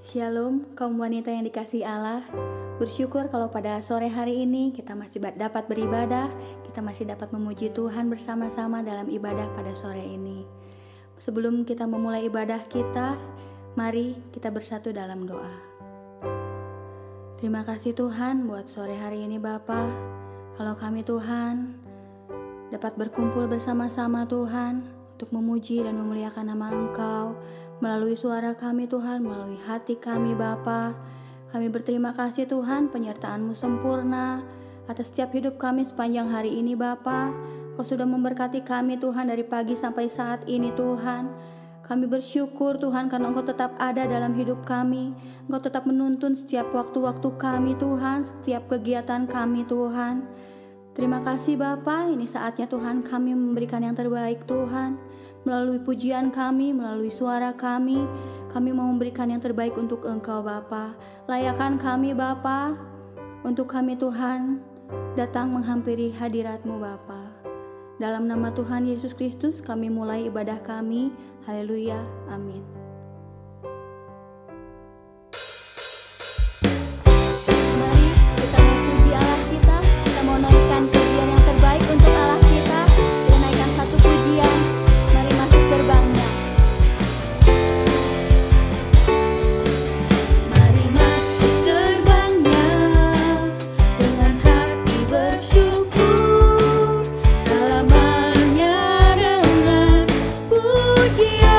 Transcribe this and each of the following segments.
Shalom, kaum wanita yang dikasihi Allah. Bersyukur kalau pada sore hari ini kita masih dapat beribadah, kita masih dapat memuji Tuhan bersama-sama dalam ibadah pada sore ini. Sebelum kita memulai ibadah kita, mari kita bersatu dalam doa. Terima kasih Tuhan buat sore hari ini Bapa. Kalau kami Tuhan dapat berkumpul bersama-sama Tuhan untuk memuji dan memuliakan nama Engkau melalui suara kami Tuhan, melalui hati kami Bapa. Kami berterima kasih Tuhan, penyertaan-Mu sempurna atas setiap hidup kami sepanjang hari ini Bapa. Kau sudah memberkati kami Tuhan dari pagi sampai saat ini Tuhan. Kami bersyukur Tuhan karena Engkau tetap ada dalam hidup kami. Engkau tetap menuntun setiap waktu-waktu kami Tuhan, setiap kegiatan kami Tuhan. Terima kasih Bapa, ini saatnya Tuhan kami memberikan yang terbaik Tuhan. Melalui pujian kami, melalui suara kami mau memberikan yang terbaik untuk Engkau Bapa. Layakan kami Bapa, untuk kami Tuhan datang menghampiri hadirat-Mu Bapa. Dalam nama Tuhan Yesus Kristus kami mulai ibadah kami. Haleluya, amin. Mari kita memuji Allah kita mau naikkan pujian yang terbaik untuk Allah kita. Kita naikkan satu pujian. Mari masuk gerbangnya. Mari masuk gerbangnya dengan hati bersyukur, halamannya dengan pujian.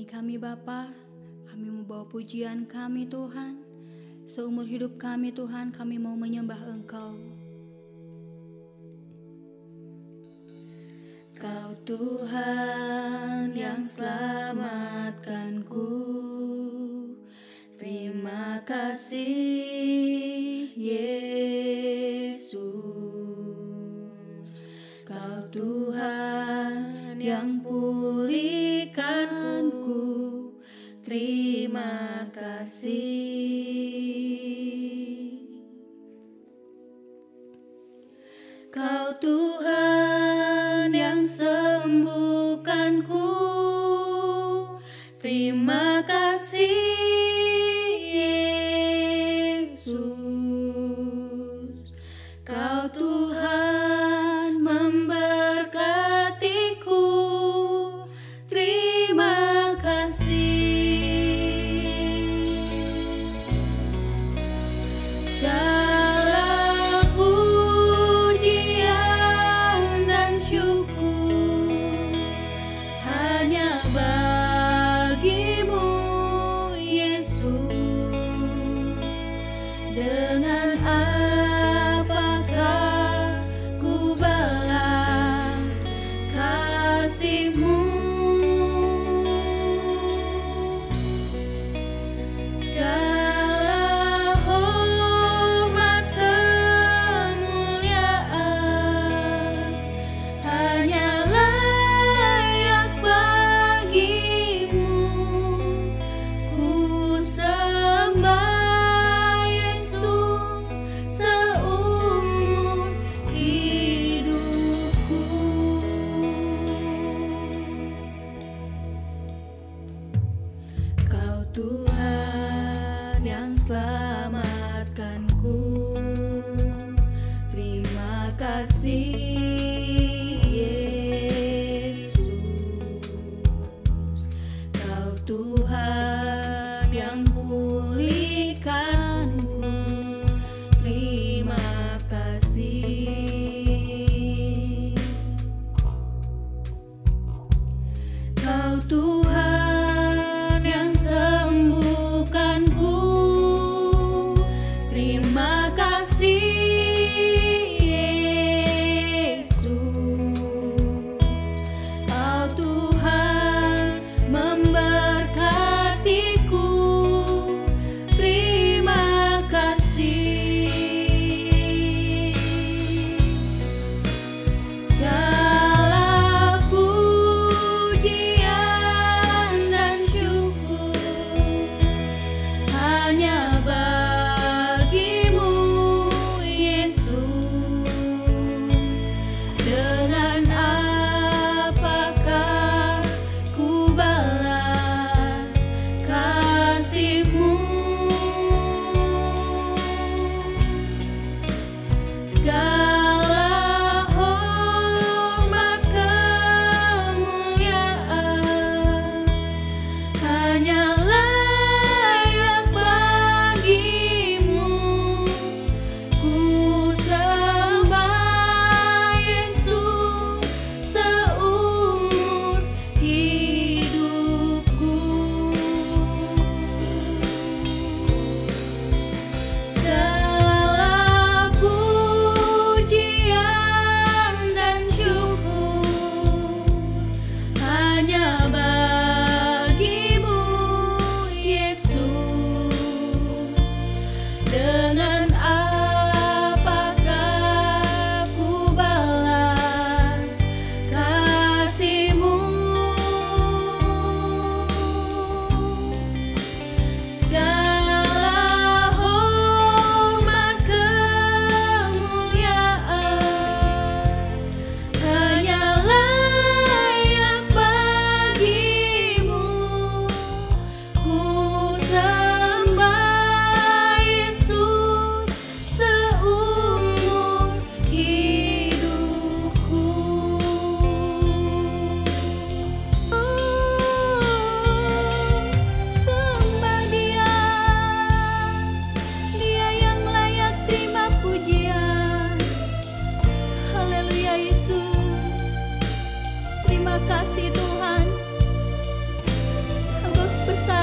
ini kami Bapa, kami membawa pujian kami Tuhan. Seumur hidup kami Tuhan, kami mau menyembah Engkau. Kau Tuhan yang selamatkanku, terima kasih Yesus. Kau Tuhan yang pulihkanku, terima kasih. Kau Tuhan yang sembuhkanku, terima kasih Yesus. Kau Tuhan memberkatiku, terima kasih. Segala pujian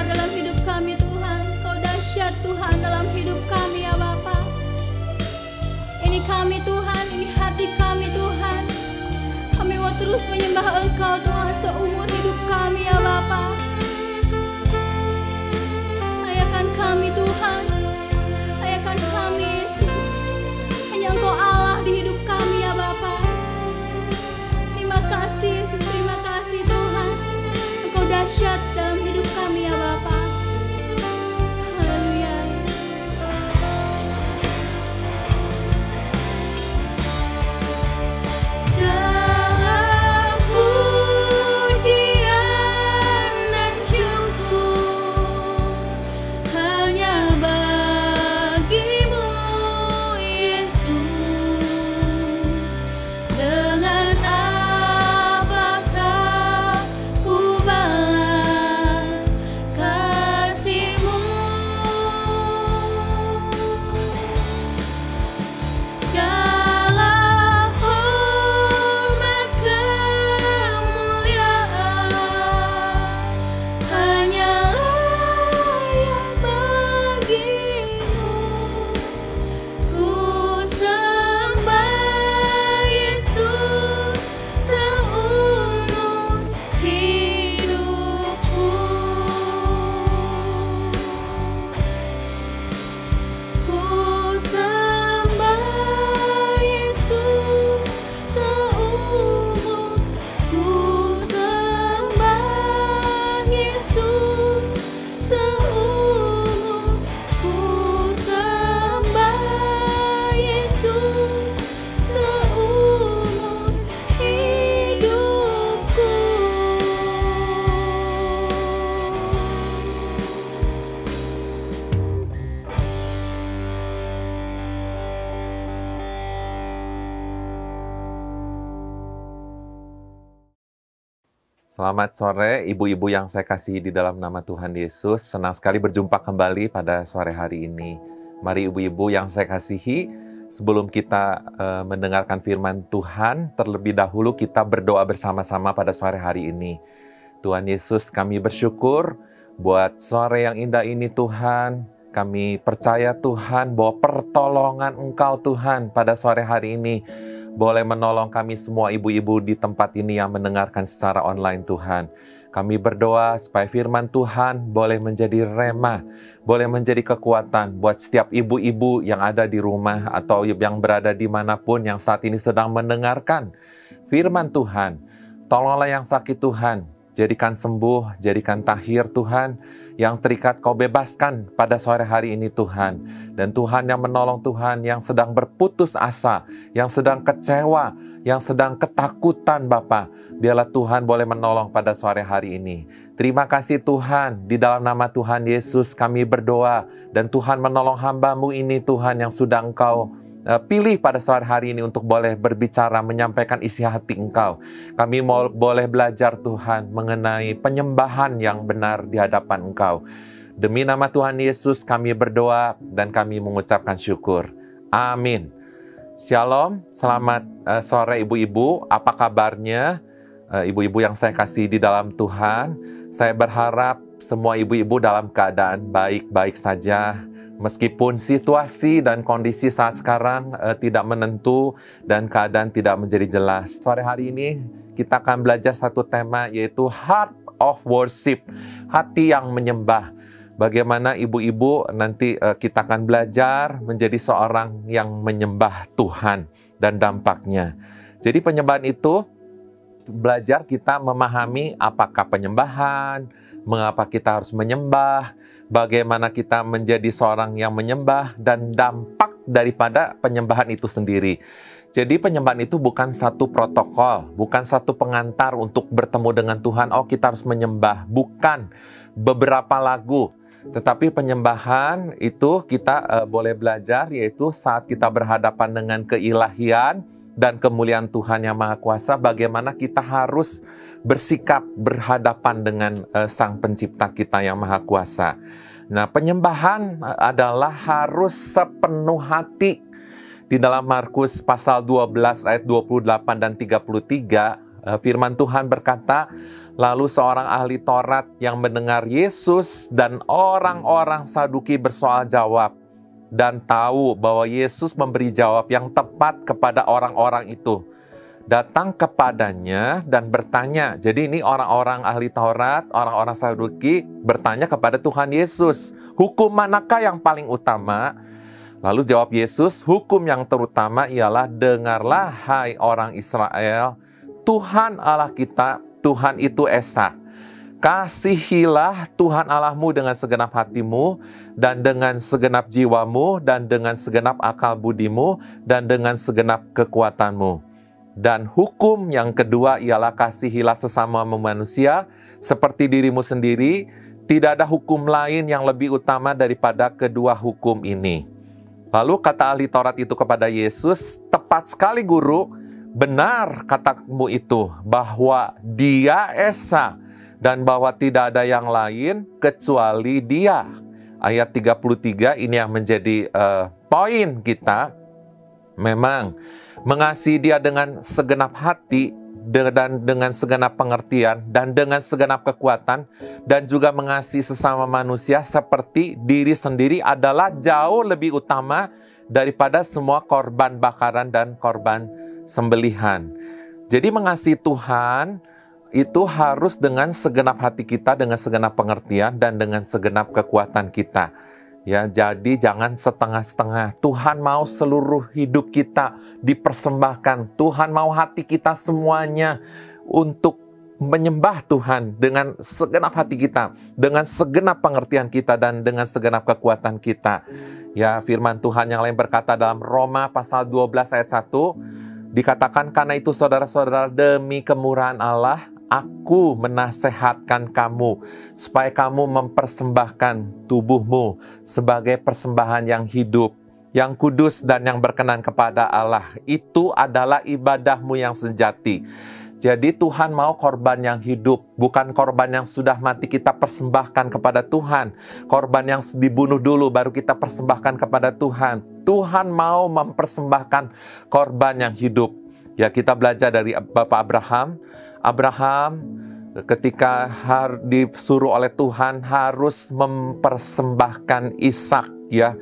besar dalam hidup kami Tuhan. Engkau dahsyat Tuhan dalam hidup kami ya Bapa. Ini kami Tuhan, ini hati kami Tuhan. Kami mau terus menyembah Engkau Tuhan seumur hidup kami ya Bapa. Layakan kami Tuhan, layakan kami Yesus. Hanya Engkau Allah di hidup kami ya Bapa. Terima kasih Yesus, terima kasih Tuhan. Engkau dahsyat dalam hidup kami ya Bapa. Haleluya. Selamat sore ibu-ibu yang saya kasihi di dalam nama Tuhan Yesus. Senang sekali berjumpa kembali pada sore hari ini. Mari ibu-ibu yang saya kasihi, sebelum kita mendengarkan firman Tuhan, terlebih dahulu kita berdoa bersama-sama pada sore hari ini. Tuhan Yesus, kami bersyukur buat sore yang indah ini Tuhan. Kami percaya Tuhan bahwa pertolongan Engkau Tuhan pada sore hari ini boleh menolong kami semua ibu-ibu di tempat ini yang mendengarkan secara online Tuhan. Kami berdoa supaya firman Tuhan boleh menjadi rema, boleh menjadi kekuatan buat setiap ibu-ibu yang ada di rumah atau yang berada dimanapun yang saat ini sedang mendengarkan firman Tuhan. Tolonglah yang sakit Tuhan, jadikan sembuh, jadikan tahir Tuhan. Yang terikat kau bebaskan pada sore hari ini Tuhan. Dan Tuhan yang menolong Tuhan yang sedang berputus asa, yang sedang kecewa, yang sedang ketakutan Bapa. Biarlah Tuhan boleh menolong pada sore hari ini. Terima kasih Tuhan, di dalam nama Tuhan Yesus kami berdoa. Dan Tuhan menolong hamba-Mu ini Tuhan yang sudah Engkau pilih pada sore hari ini untuk boleh berbicara, menyampaikan isi hati Engkau. Kami boleh belajar Tuhan mengenai penyembahan yang benar di hadapan Engkau. Demi nama Tuhan Yesus kami berdoa dan kami mengucapkan syukur. Amin. Shalom, selamat sore ibu-ibu. Apa kabarnya? Ibu-ibu yang saya kasih di dalam Tuhan. Saya berharap semua ibu-ibu dalam keadaan baik-baik saja. Meskipun situasi dan kondisi saat sekarang tidak menentu dan keadaan tidak menjadi jelas. Sore hari ini kita akan belajar satu tema yaitu Heart of Worship, hati yang menyembah. Bagaimana ibu-ibu nanti kita akan belajar menjadi seorang yang menyembah Tuhan dan dampaknya. Jadi penyembahan itu belajar kita memahami apakah penyembahan, mengapa kita harus menyembah, bagaimana kita menjadi seorang yang menyembah, dan dampak daripada penyembahan itu sendiri. Jadi penyembahan itu bukan satu protokol, bukan satu pengantar untuk bertemu dengan Tuhan. Oh, kita harus menyembah. Bukan beberapa lagu. Tetapi penyembahan itu kita boleh belajar, yaitu saat kita berhadapan dengan keilahian dan kemuliaan Tuhan yang Maha Kuasa, bagaimana kita harus bersikap berhadapan dengan Sang Pencipta kita yang Maha Kuasa. Nah, penyembahan adalah harus sepenuh hati. Di dalam Markus pasal 12 ayat 28 dan 33, firman Tuhan berkata, Lalu seorang ahli Taurat yang mendengar Yesus dan orang-orang Saduki bersoal jawab dan tahu bahwa Yesus memberi jawab yang tepat kepada orang-orang itu, datang kepadanya dan bertanya. Jadi ini orang-orang ahli Taurat, orang-orang Saduki bertanya kepada Tuhan Yesus, hukum manakah yang paling utama? Lalu jawab Yesus, hukum yang terutama ialah, dengarlah hai orang Israel, Tuhan Allah kita, Tuhan itu Esa. Kasihilah Tuhan Allahmu dengan segenap hatimu, dan dengan segenap jiwamu, dan dengan segenap akal budimu, dan dengan segenap kekuatanmu. Dan hukum yang kedua ialah, kasihilah sesama manusia seperti dirimu sendiri. Tidak ada hukum lain yang lebih utama daripada kedua hukum ini. Lalu kata ahli Taurat itu kepada Yesus, tepat sekali guru, benar katamu itu, bahwa dia Esa, dan bahwa tidak ada yang lain kecuali dia. Ayat 33 ini yang menjadi poin kita. Memang mengasihi dia dengan segenap hati, dan dengan segenap pengertian, dan dengan segenap kekuatan, dan juga mengasihi sesama manusia seperti diri sendiri adalah jauh lebih utama daripada semua korban bakaran dan korban sembelihan. Jadi mengasihi Tuhan itu harus dengan segenap hati kita, dengan segenap pengertian, dan dengan segenap kekuatan kita. Ya, jadi jangan setengah-setengah. Tuhan mau seluruh hidup kita dipersembahkan. Tuhan mau hati kita semuanya untuk menyembah Tuhan dengan segenap hati kita, dengan segenap pengertian kita, dan dengan segenap kekuatan kita. Ya, firman Tuhan yang lain berkata dalam Roma pasal 12 ayat 1, dikatakan, karena itu saudara-saudara, demi kemurahan Allah, aku menasehatkan kamu supaya kamu mempersembahkan tubuhmu sebagai persembahan yang hidup, yang kudus dan yang berkenan kepada Allah. Itu adalah ibadahmu yang sejati. Jadi Tuhan mau korban yang hidup, bukan korban yang sudah mati kita persembahkan kepada Tuhan. Korban yang dibunuh dulu baru kita persembahkan kepada Tuhan. Tuhan mau mempersembahkan korban yang hidup. Ya, kita belajar dari Bapak Abraham. Abraham ketika disuruh oleh Tuhan harus mempersembahkan Ishak, ya.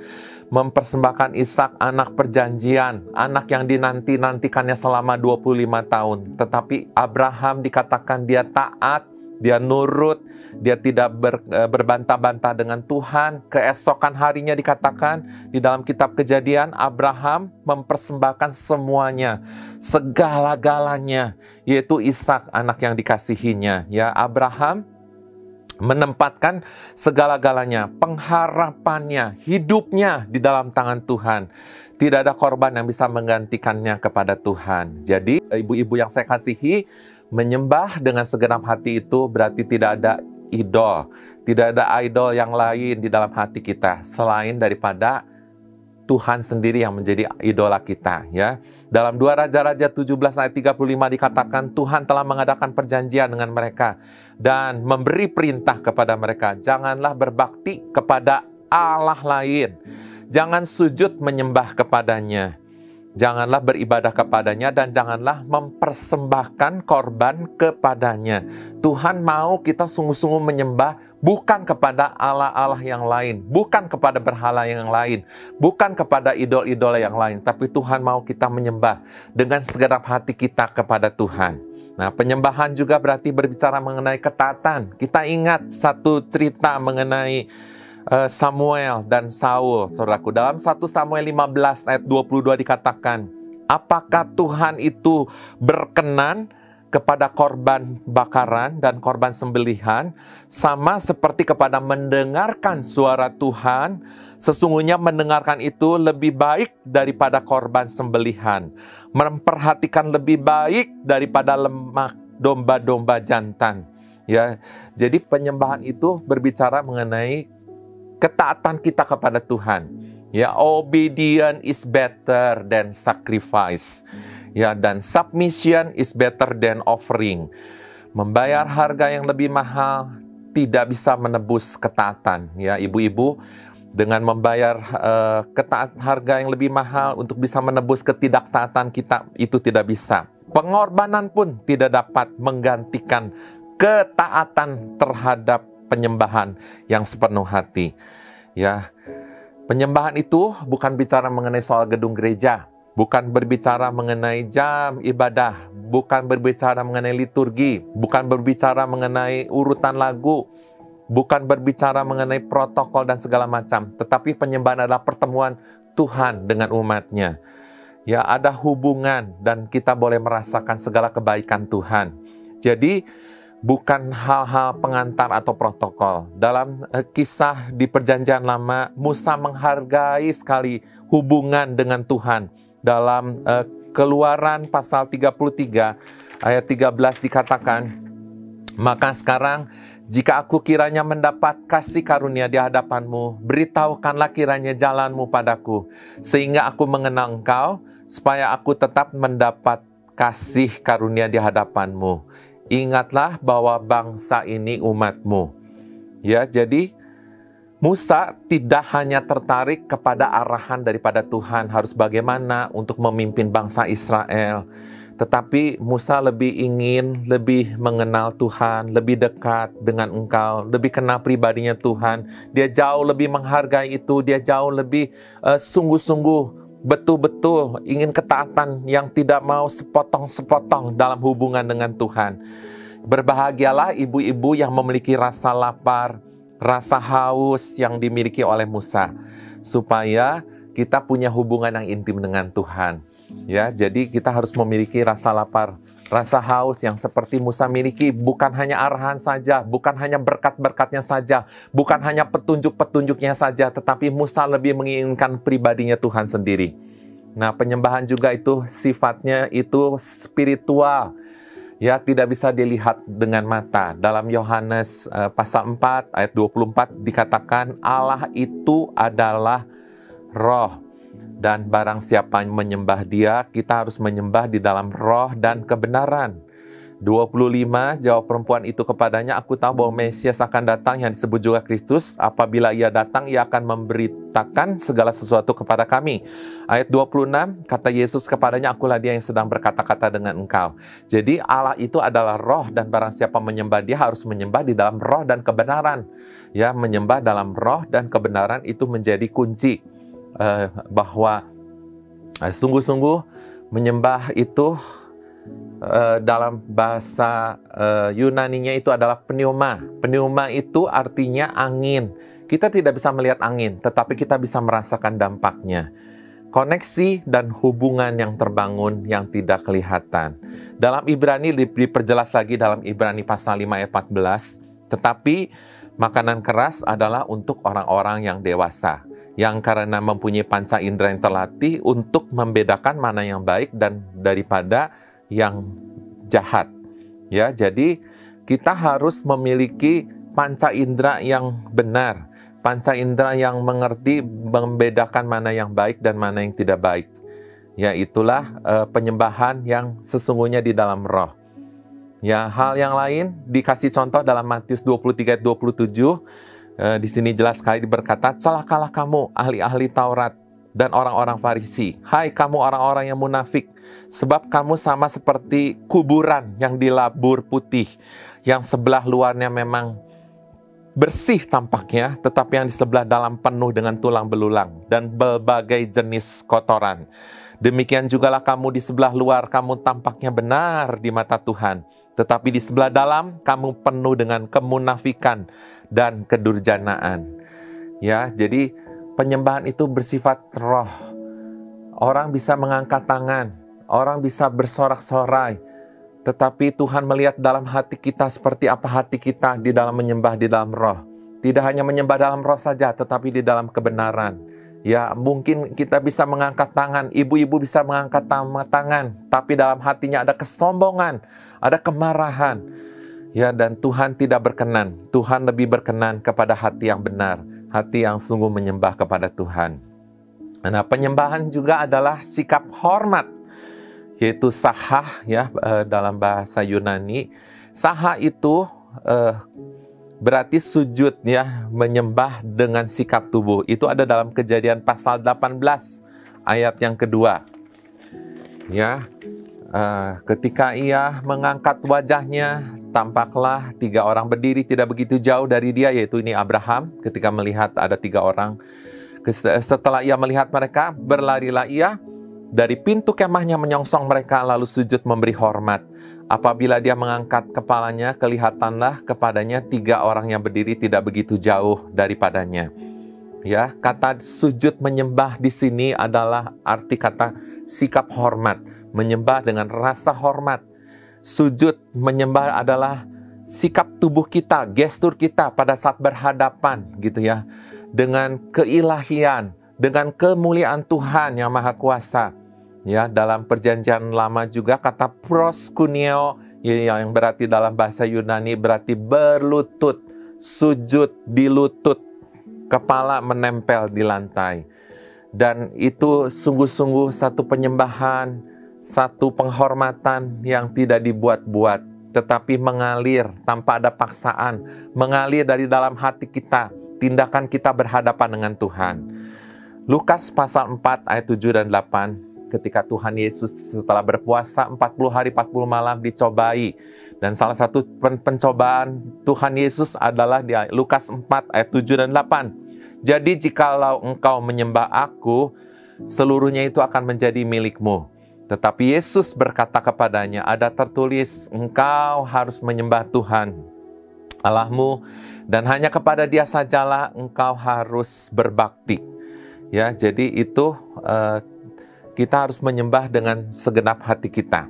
Mempersembahkan Ishak, anak perjanjian, anak yang dinanti-nantikannya selama 25 tahun. Tetapi Abraham dikatakan dia taat, dia nurut, dia tidak berbantah-bantah dengan Tuhan. Keesokan harinya dikatakan di dalam kitab Kejadian, Abraham mempersembahkan semuanya, segala-galanya, yaitu Ishak, anak yang dikasihinya. Ya, Abraham menempatkan segala-galanya, pengharapannya, hidupnya di dalam tangan Tuhan. Tidak ada korban yang bisa menggantikannya kepada Tuhan. Jadi, ibu-ibu yang saya kasihi, menyembah dengan segenap hati itu berarti tidak ada idol. Tidak ada idol yang lain di dalam hati kita selain daripada Tuhan sendiri yang menjadi idola kita, ya. Dalam 2 Raja-Raja 17 ayat 35 dikatakan Tuhan telah mengadakan perjanjian dengan mereka dan memberi perintah kepada mereka, janganlah berbakti kepada Allah lain, jangan sujud menyembah kepadanya, janganlah beribadah kepadanya, dan janganlah mempersembahkan korban kepadanya. Tuhan mau kita sungguh-sungguh menyembah bukan kepada Allah-Allah yang lain, bukan kepada berhala yang lain, bukan kepada idol-idol yang lain, tapi Tuhan mau kita menyembah dengan segenap hati kita kepada Tuhan. Nah, penyembahan juga berarti berbicara mengenai ketaatan. Kita ingat satu cerita mengenai Samuel dan Saul, saudaraku. Dalam 1 Samuel 15 ayat 22 dikatakan, apakah Tuhan itu berkenan kepada korban bakaran dan korban sembelihan, sama seperti kepada mendengarkan suara Tuhan? Sesungguhnya mendengarkan itu lebih baik daripada korban sembelihan, memperhatikan lebih baik daripada lemak domba-domba jantan. Ya, jadi penyembahan itu berbicara mengenai ketaatan kita kepada Tuhan. Ya, obedience is better than sacrifice. Ya, dan submission is better than offering. Membayar harga yang lebih mahal tidak bisa menebus ketaatan. Ya, ibu-ibu, dengan membayar harga yang lebih mahal untuk bisa menebus ketidaktaatan kita, itu tidak bisa. Pengorbanan pun tidak dapat menggantikan ketaatan terhadap penyembahan yang sepenuh hati. Ya, penyembahan itu bukan bicara mengenai soal gedung gereja, bukan berbicara mengenai jam ibadah, bukan berbicara mengenai liturgi, bukan berbicara mengenai urutan lagu, bukan berbicara mengenai protokol dan segala macam, tetapi penyembahan adalah pertemuan Tuhan dengan umatnya. Ya, ada hubungan dan kita boleh merasakan segala kebaikan Tuhan. Jadi, bukan hal-hal pengantar atau protokol. Dalam kisah di Perjanjian Lama, Musa menghargai sekali hubungan dengan Tuhan. Dalam Keluaran pasal 33 ayat 13 dikatakan, "Maka sekarang jika aku kiranya mendapat kasih karunia di hadapanmu, beritahukanlah kiranya jalanmu padaku, sehingga aku mengenal engkau, supaya aku tetap mendapat kasih karunia di hadapanmu. Ingatlah bahwa bangsa ini umatmu." Ya, jadi Musa tidak hanya tertarik kepada arahan daripada Tuhan harus bagaimana untuk memimpin bangsa Israel, tetapi Musa lebih mengenal Tuhan, lebih dekat dengan engkau, lebih kenal pribadinya Tuhan. Dia jauh lebih menghargai itu, dia jauh lebih sungguh-sungguh, betul-betul ingin ketaatan yang tidak mau sepotong-sepotong dalam hubungan dengan Tuhan. Berbahagialah ibu-ibu yang memiliki rasa lapar, rasa haus yang dimiliki oleh Musa, supaya kita punya hubungan yang intim dengan Tuhan. Ya, jadi kita harus memiliki rasa lapar, rasa haus yang seperti Musa miliki, bukan hanya arahan saja, bukan hanya berkat-berkatnya saja, bukan hanya petunjuk-petunjuknya saja, tetapi Musa lebih menginginkan pribadinya Tuhan sendiri. Nah, penyembahan juga itu sifatnya itu spiritual. Ya, tidak bisa dilihat dengan mata. Dalam Yohanes pasal 4 ayat 24 dikatakan Allah itu adalah roh. Dan barang siapa yang menyembah dia, kita harus menyembah di dalam roh dan kebenaran. 25, jawab perempuan itu kepadanya, "Aku tahu bahwa Mesias akan datang yang disebut juga Kristus. Apabila ia datang, ia akan memberitakan segala sesuatu kepada kami." Ayat 26, kata Yesus kepadanya, "Akulah dia yang sedang berkata-kata dengan engkau." Jadi Allah itu adalah roh dan barang siapa menyembah dia harus menyembah di dalam roh dan kebenaran. Ya, menyembah dalam roh dan kebenaran itu menjadi kunci bahwa sungguh-sungguh menyembah itu dalam bahasa Yunaninya itu adalah pneuma. Pneuma itu artinya angin. Kita tidak bisa melihat angin, tetapi kita bisa merasakan dampaknya. Koneksi dan hubungan yang terbangun yang tidak kelihatan. Dalam Ibrani diperjelas lagi dalam Ibrani pasal 5 ayat 14, tetapi makanan keras adalah untuk orang-orang yang dewasa, yang karena mempunyai panca indera yang terlatih untuk membedakan mana yang baik dan daripada yang jahat. Ya, jadi kita harus memiliki panca indera yang benar, panca indera yang mengerti membedakan mana yang baik dan mana yang tidak baik. Ya, itulah penyembahan yang sesungguhnya di dalam roh. Ya, hal yang lain dikasih contoh dalam Matius 23 ayat 27. Di sini jelas sekali berkata, "Celakalah kamu ahli-ahli Taurat dan orang-orang Farisi. Hai kamu orang-orang yang munafik, sebab kamu sama seperti kuburan yang dilabur putih, yang sebelah luarnya memang bersih tampaknya, tetapi yang di sebelah dalam penuh dengan tulang belulang dan berbagai jenis kotoran. Demikian jugalah kamu di sebelah luar, kamu tampaknya benar di mata Tuhan, tetapi di sebelah dalam kamu penuh dengan kemunafikan dan kedurjanaan." Ya, jadi penyembahan itu bersifat roh. Orang bisa mengangkat tangan, orang bisa bersorak-sorai, tetapi Tuhan melihat dalam hati kita seperti apa hati kita di dalam menyembah di dalam roh. Tidak hanya menyembah dalam roh saja, tetapi di dalam kebenaran. Ya, mungkin kita bisa mengangkat tangan, ibu-ibu bisa mengangkat tangan, tapi dalam hatinya ada kesombongan, ada kemarahan. Ya, dan Tuhan tidak berkenan. Tuhan lebih berkenan kepada hati yang benar, hati yang sungguh menyembah kepada Tuhan. Nah, penyembahan juga adalah sikap hormat, yaitu sahah ya dalam bahasa Yunani. Sahah itu berarti sujud ya, menyembah dengan sikap tubuh. Itu ada dalam Kejadian pasal 18 ayat yang kedua. Ya. Ketika ia mengangkat wajahnya, tampaklah 3 orang berdiri tidak begitu jauh dari dia, yaitu ini Abraham. Ketika melihat ada 3 orang, setelah ia melihat mereka, berlarilah ia dari pintu kemahnya menyongsong mereka, lalu sujud memberi hormat. Apabila dia mengangkat kepalanya, kelihatanlah kepadanya 3 orang yang berdiri tidak begitu jauh daripadanya. Ya, kata sujud menyembah di sini adalah arti kata sikap hormat. Menyembah dengan rasa hormat. Sujud menyembah adalah sikap tubuh kita, gestur kita pada saat berhadapan gitu ya, dengan keilahian, dengan kemuliaan Tuhan yang Maha Kuasa. Ya, dalam Perjanjian Lama juga kata proskuneo yang berarti dalam bahasa Yunani berarti berlutut, sujud di lutut, kepala menempel di lantai. Dan itu sungguh-sungguh satu penyembahan, satu penghormatan yang tidak dibuat-buat, tetapi mengalir tanpa ada paksaan, mengalir dari dalam hati kita, tindakan kita berhadapan dengan Tuhan. Lukas pasal 4 ayat 7 dan 8, ketika Tuhan Yesus setelah berpuasa 40 hari 40 malam dicobai. Dan salah satu pencobaan Tuhan Yesus adalah di Lukas 4 ayat 7 dan 8. Jadi jikalau engkau menyembah aku, seluruhnya itu akan menjadi milikmu. Tetapi Yesus berkata kepadanya, ada tertulis, engkau harus menyembah Tuhan Allahmu, dan hanya kepada Dia sajalah engkau harus berbakti. Ya, jadi itu kita harus menyembah dengan segenap hati kita.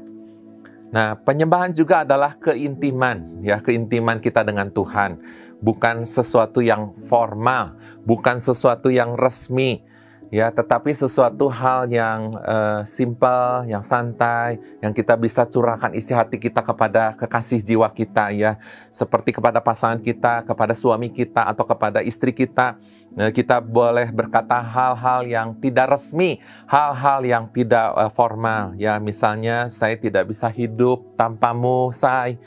Nah, penyembahan juga adalah keintiman, ya, keintiman kita dengan Tuhan. Bukan sesuatu yang formal, bukan sesuatu yang resmi, ya, tetapi sesuatu hal yang simple, yang santai, yang kita bisa curahkan isi hati kita kepada kekasih jiwa kita, ya, seperti kepada pasangan kita, kepada suami kita, atau kepada istri kita. Kita boleh berkata hal-hal yang tidak resmi, hal-hal yang tidak formal, ya, misalnya saya tidak bisa hidup tanpamu, Say,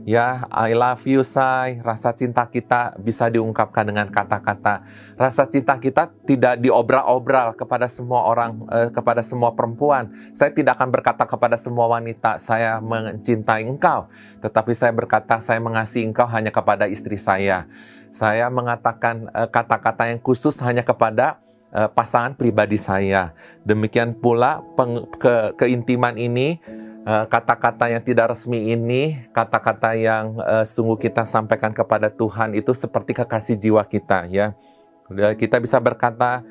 ya, I love you, Say. Rasa cinta kita bisa diungkapkan dengan kata-kata. Rasa cinta kita tidak diobral-obral kepada semua orang, kepada semua perempuan. Saya tidak akan berkata kepada semua wanita, saya mencintai engkau, tetapi saya berkata, saya mengasihi engkau hanya kepada istri saya. Saya mengatakan kata-kata yang khusus hanya kepada pasangan pribadi saya. Demikian pula keintiman ini, kata-kata yang tidak resmi ini, kata-kata yang sungguh kita sampaikan kepada Tuhan itu seperti kekasih jiwa kita, ya. Kita bisa berkata,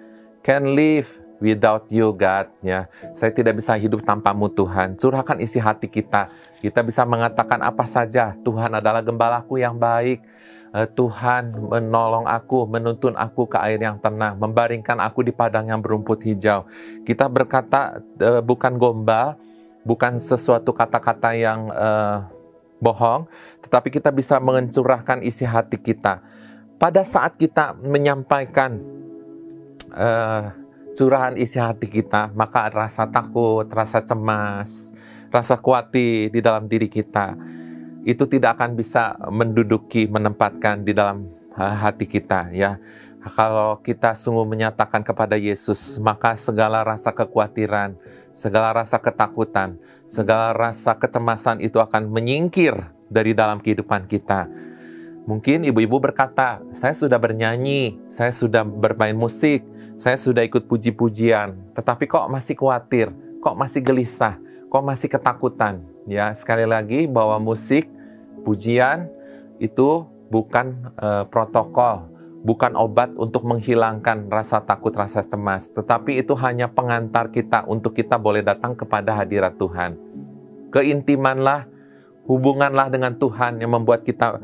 can live without you, God, ya. Saya tidak bisa hidup tanpamu, Tuhan. Curahkan isi hati kita. Kita bisa mengatakan apa saja. Tuhan adalah gembalaku yang baik. Tuhan menolong aku, menuntun aku ke air yang tenang, membaringkan aku di padang yang berumput hijau. Kita berkata bukan gombal, bukan sesuatu kata-kata yang bohong, tetapi kita bisa mencurahkan isi hati kita. Pada saat kita menyampaikan curahan isi hati kita, maka rasa takut, rasa cemas, rasa khawatir di dalam diri kita itu tidak akan bisa menduduki, menempatkan di dalam hati kita, ya. Kalau kita sungguh menyatakan kepada Yesus, maka segala rasa kekhawatiran, segala rasa ketakutan, segala rasa kecemasan itu akan menyingkir dari dalam kehidupan kita. Mungkin ibu-ibu berkata, saya sudah bernyanyi, saya sudah bermain musik, saya sudah ikut puji-pujian, tetapi kok masih khawatir, kok masih gelisah, kok masih ketakutan. Ya, sekali lagi bahwa musik, pujian itu bukan protokol, bukan obat untuk menghilangkan rasa takut, rasa cemas, tetapi itu hanya pengantar kita untuk kita boleh datang kepada hadirat Tuhan. Keintimanlah, hubunganlah dengan Tuhan yang membuat kita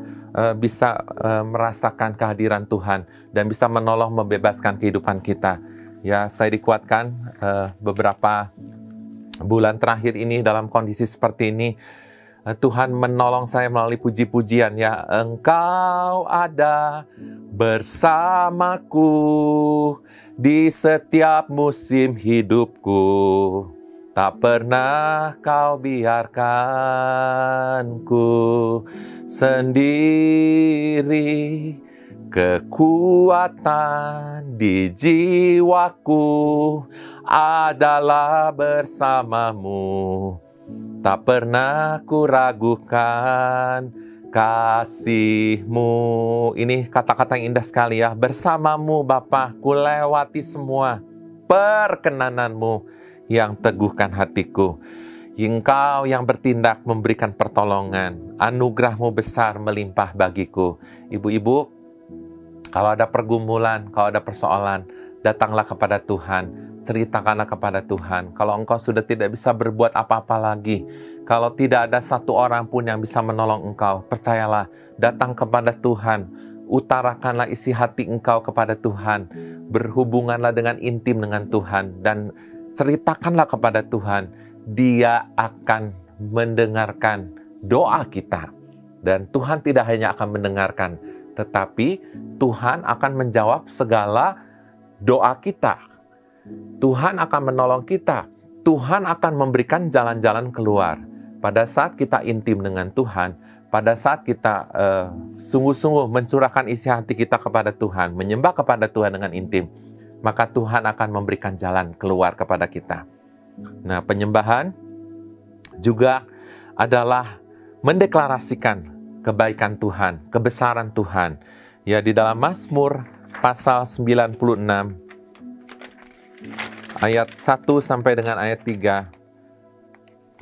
bisa merasakan kehadiran Tuhan dan bisa menolong membebaskan kehidupan kita. Ya, saya dikuatkan beberapa bulan terakhir ini dalam kondisi seperti ini. Tuhan menolong saya melalui puji-pujian, ya. Engkau ada bersamaku di setiap musim hidupku, tak pernah kau biarkanku sendiri. Kekuatan di jiwaku adalah bersamamu. Tak pernah ku ragukan kasih-Mu. Ini kata-kata yang indah sekali ya. Bersama-Mu Bapa, ku lewati semua. Perkenanan-Mu yang teguhkan hatiku. Engkau yang bertindak memberikan pertolongan. Anugerah-Mu besar melimpah bagiku. Ibu-ibu, kalau ada pergumulan, kalau ada persoalan, datanglah kepada Tuhan. Ceritakanlah kepada Tuhan. Kalau engkau sudah tidak bisa berbuat apa-apa lagi, kalau tidak ada satu orang pun yang bisa menolong engkau, percayalah, datang kepada Tuhan. Utarakanlah isi hati engkau kepada Tuhan. Berhubunganlah dengan intim dengan Tuhan. Dan ceritakanlah kepada Tuhan. Dia akan mendengarkan doa kita. Dan Tuhan tidak hanya akan mendengarkan, tetapi Tuhan akan menjawab segala doa kita. Tuhan akan menolong kita. Tuhan akan memberikan jalan-jalan keluar. Pada saat kita intim dengan Tuhan, pada saat kita sungguh-sungguh mencurahkan isi hati kita kepada Tuhan, menyembah kepada Tuhan dengan intim, maka Tuhan akan memberikan jalan keluar kepada kita. Nah, penyembahan juga adalah mendeklarasikan kebaikan Tuhan, kebesaran Tuhan. Ya, di dalam Mazmur pasal 96 ayat 1 sampai dengan ayat 3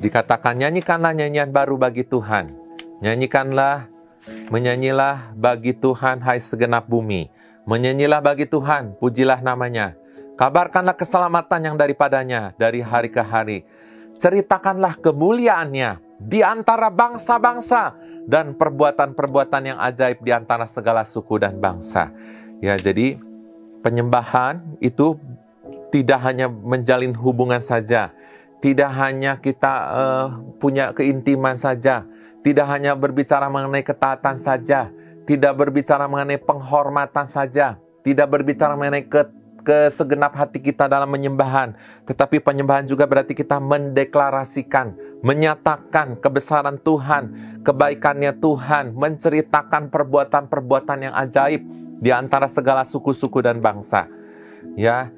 dikatakan, nyanyikanlah nyanyian baru bagi Tuhan. Menyanyilah bagi Tuhan hai segenap bumi. Menyanyilah bagi Tuhan, pujilah namanya. Kabarkanlah keselamatan yang daripadanya dari hari ke hari. Ceritakanlah kemuliaannya di antara bangsa-bangsa dan perbuatan-perbuatan yang ajaib di antara segala suku dan bangsa. Ya, jadi penyembahan itu tidak hanya menjalin hubungan saja, tidak hanya kita punya keintiman saja, tidak hanya berbicara mengenai ketaatan saja, tidak berbicara mengenai penghormatan saja, tidak berbicara mengenai kesegenap hati kita dalam menyembahan, tetapi penyembahan juga berarti kita mendeklarasikan, menyatakan kebesaran Tuhan, kebaikannya Tuhan, menceritakan perbuatan-perbuatan yang ajaib di antara segala suku-suku dan bangsa. Ya,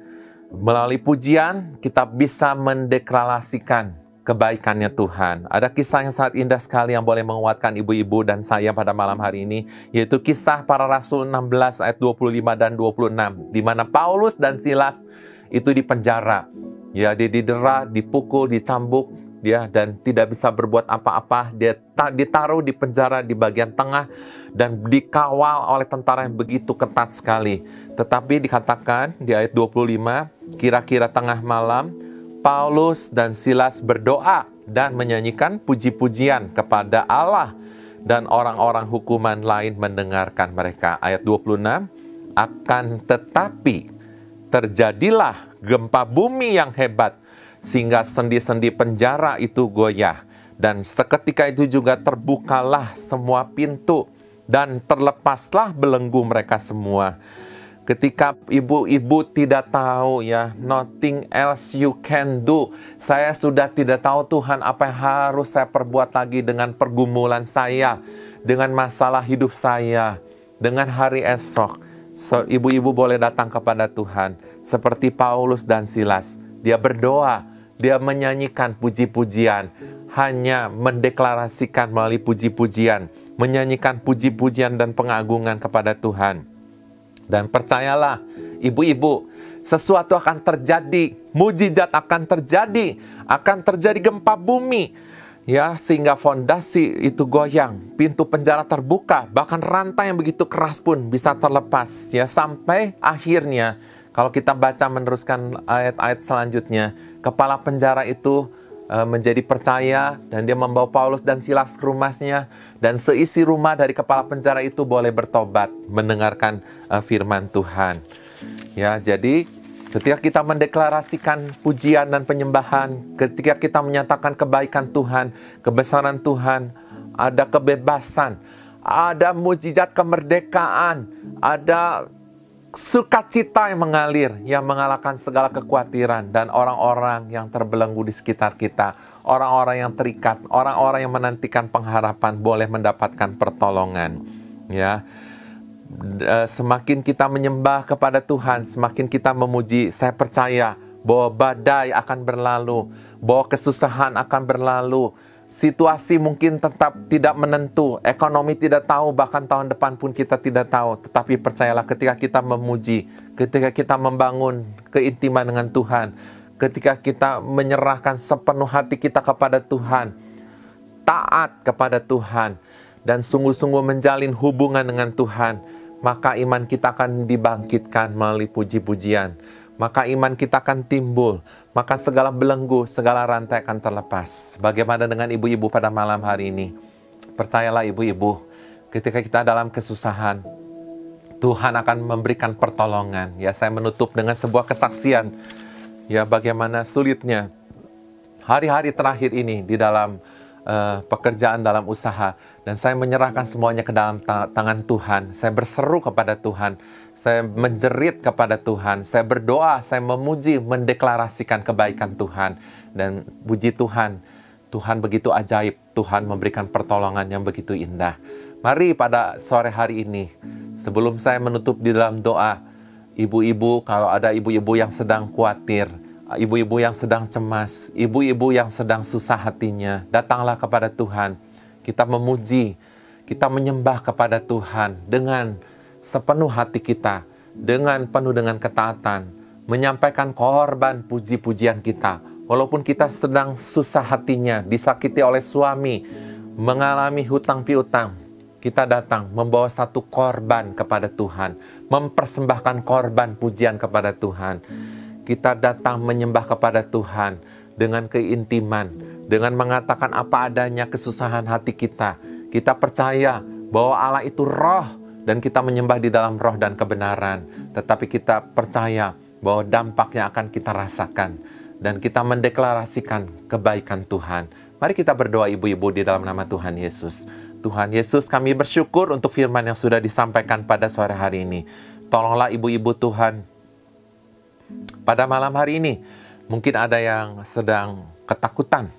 melalui pujian kita bisa mendeklarasikan kebaikannya Tuhan. Ada kisah yang sangat indah sekali yang boleh menguatkan ibu-ibu dan saya pada malam hari ini, yaitu kisah para rasul 16 ayat 25 dan 26, di mana Paulus dan Silas itu dipenjara. Ya, dia didera, dipukul, dicambuk, ya, dan tidak bisa berbuat apa-apa. Dia ditaruh di penjara di bagian tengah dan dikawal oleh tentara yang begitu ketat sekali. Tetapi dikatakan di ayat 25, kira-kira tengah malam, Paulus dan Silas berdoa dan menyanyikan puji-pujian kepada Allah, dan orang-orang hukuman lain mendengarkan mereka. Ayat 26, akan tetapi terjadilah gempa bumi yang hebat, sehingga sendi-sendi penjara itu goyah. Dan seketika itu juga terbukalah semua pintu, dan terlepaslah belenggu mereka semua. Ketika ibu-ibu tidak tahu, ya, nothing else you can do. Saya sudah tidak tahu Tuhan apa yang harus saya perbuat lagi dengan pergumulan saya, dengan masalah hidup saya, dengan hari esok. So, ibu-ibu boleh datang kepada Tuhan. Seperti Paulus dan Silas. Dia berdoa, dia menyanyikan puji-pujian. Hanya mendeklarasikan melalui puji-pujian. Menyanyikan puji-pujian dan pengagungan kepada Tuhan. Dan percayalah, ibu-ibu, sesuatu akan terjadi, mujizat akan terjadi gempa bumi, ya, sehingga fondasi itu goyang, pintu penjara terbuka, bahkan rantai yang begitu keras pun bisa terlepas, ya, sampai akhirnya kalau kita baca meneruskan ayat-ayat selanjutnya, kepala penjara itu menjadi percaya, dan dia membawa Paulus dan Silas ke rumahnya, dan seisi rumah dari kepala penjara itu boleh bertobat mendengarkan firman Tuhan. Ya, jadi ketika kita mendeklarasikan pujian dan penyembahan, ketika kita menyatakan kebaikan Tuhan, kebesaran Tuhan, ada kebebasan, ada mujizat kemerdekaan, ada sukacita yang mengalir, yang mengalahkan segala kekhawatiran, dan orang-orang yang terbelenggu di sekitar kita, orang-orang yang terikat, orang-orang yang menantikan pengharapan boleh mendapatkan pertolongan. Ya, semakin kita menyembah kepada Tuhan, semakin kita memuji, saya percaya bahwa badai akan berlalu, bahwa kesusahan akan berlalu, situasi mungkin tetap tidak menentu, ekonomi tidak tahu, bahkan tahun depan pun kita tidak tahu. Tetapi percayalah, ketika kita memuji, ketika kita membangun keintiman dengan Tuhan, ketika kita menyerahkan sepenuh hati kita kepada Tuhan, taat kepada Tuhan, dan sungguh-sungguh menjalin hubungan dengan Tuhan, maka iman kita akan dibangkitkan melalui puji-pujian. Maka iman kita akan timbul, maka segala belenggu, segala rantai akan terlepas. Bagaimana dengan ibu-ibu pada malam hari ini? Percayalah ibu-ibu, ketika kita dalam kesusahan, Tuhan akan memberikan pertolongan. Ya, saya menutup dengan sebuah kesaksian. Ya, bagaimana sulitnya hari-hari terakhir ini di dalam pekerjaan, dalam usaha, dan saya menyerahkan semuanya ke dalam tangan Tuhan. Saya berseru kepada Tuhan, saya menjerit kepada Tuhan, saya berdoa, saya memuji, mendeklarasikan kebaikan Tuhan. Dan puji Tuhan, Tuhan begitu ajaib, Tuhan memberikan pertolongan yang begitu indah. Mari pada sore hari ini, sebelum saya menutup di dalam doa, ibu-ibu, kalau ada ibu-ibu yang sedang khawatir, ibu-ibu yang sedang cemas, ibu-ibu yang sedang susah hatinya, datanglah kepada Tuhan. Kita memuji, kita menyembah kepada Tuhan dengan sepenuh hati kita, dengan penuh dengan ketaatan, menyampaikan korban puji-pujian kita. Walaupun kita sedang susah hatinya, disakiti oleh suami, mengalami hutang piutang, kita datang membawa satu korban kepada Tuhan, mempersembahkan korban pujian kepada Tuhan. Kita datang menyembah kepada Tuhan dengan keintiman, dengan mengatakan apa adanya kesusahan hati kita. Kita percaya bahwa Allah itu roh dan kita menyembah di dalam roh dan kebenaran. Tetapi kita percaya bahwa dampaknya akan kita rasakan dan kita mendeklarasikan kebaikan Tuhan. Mari kita berdoa ibu-ibu di dalam nama Tuhan Yesus. Tuhan Yesus, kami bersyukur untuk firman yang sudah disampaikan pada sore hari ini. Tolonglah ibu-ibu Tuhan, pada malam hari ini, mungkin ada yang sedang ketakutan,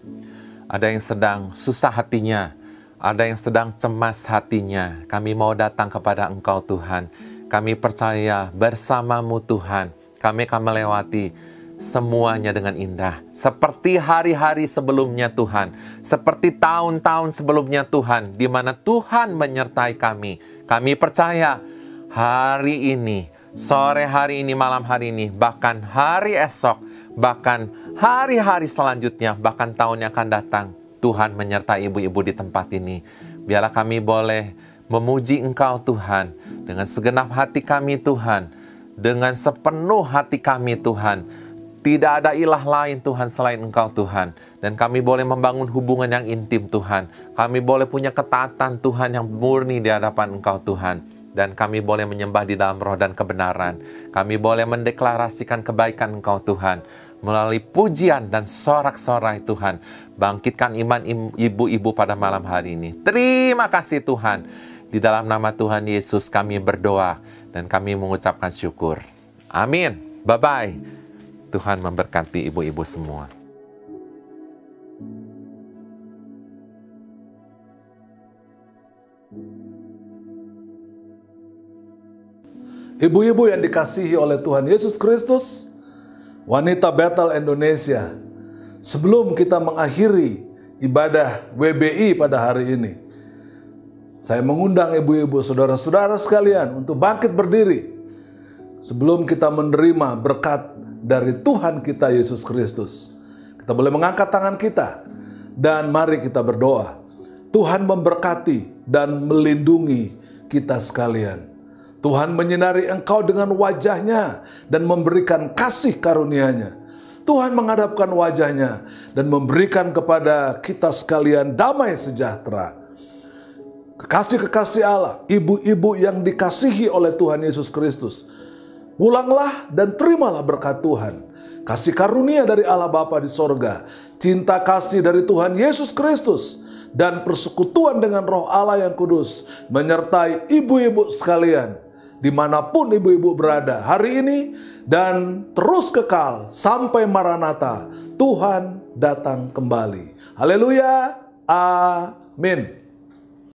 ada yang sedang susah hatinya, ada yang sedang cemas hatinya. Kami mau datang kepada Engkau Tuhan. Kami percaya bersama-Mu Tuhan, kami akan melewati semuanya dengan indah. Seperti hari-hari sebelumnya Tuhan, seperti tahun-tahun sebelumnya Tuhan, di mana Tuhan menyertai kami. Kami percaya hari ini, sore hari ini, malam hari ini, bahkan hari esok, bahkan hari-hari selanjutnya, bahkan tahun yang akan datang, Tuhan menyertai ibu-ibu di tempat ini. Biarlah kami boleh memuji Engkau Tuhan, dengan segenap hati kami Tuhan, dengan sepenuh hati kami Tuhan. Tidak ada ilah lain Tuhan selain Engkau Tuhan. Dan kami boleh membangun hubungan yang intim Tuhan. Kami boleh punya ketaatan Tuhan yang murni di hadapan Engkau Tuhan. Dan kami boleh menyembah di dalam roh dan kebenaran. Kami boleh mendeklarasikan kebaikan Engkau Tuhan. Melalui pujian dan sorak-sorai Tuhan. Bangkitkan iman ibu-ibu pada malam hari ini. Terima kasih Tuhan. Di dalam nama Tuhan Yesus kami berdoa. Dan kami mengucapkan syukur. Amin. Bye-bye. Tuhan memberkati ibu-ibu semua. Ibu-ibu yang dikasihi oleh Tuhan Yesus Kristus, wanita Bethel Indonesia, sebelum kita mengakhiri ibadah WBI pada hari ini, saya mengundang ibu-ibu, saudara-saudara sekalian untuk bangkit berdiri sebelum kita menerima berkat dari Tuhan kita Yesus Kristus. Kita boleh mengangkat tangan kita dan mari kita berdoa. Tuhan memberkati dan melindungi kita sekalian. Tuhan menyinari engkau dengan wajahnya dan memberikan kasih karunia-Nya. Tuhan menghadapkan wajahnya dan memberikan kepada kita sekalian damai sejahtera. Kekasih-kekasih Allah, ibu-ibu yang dikasihi oleh Tuhan Yesus Kristus, pulanglah dan terimalah berkat Tuhan. Kasih karunia dari Allah Bapa di sorga, cinta kasih dari Tuhan Yesus Kristus, dan persekutuan dengan Roh Allah yang kudus menyertai ibu-ibu sekalian dimanapun ibu-ibu berada hari ini dan terus kekal sampai Maranatha, Tuhan datang kembali. Haleluya, amin.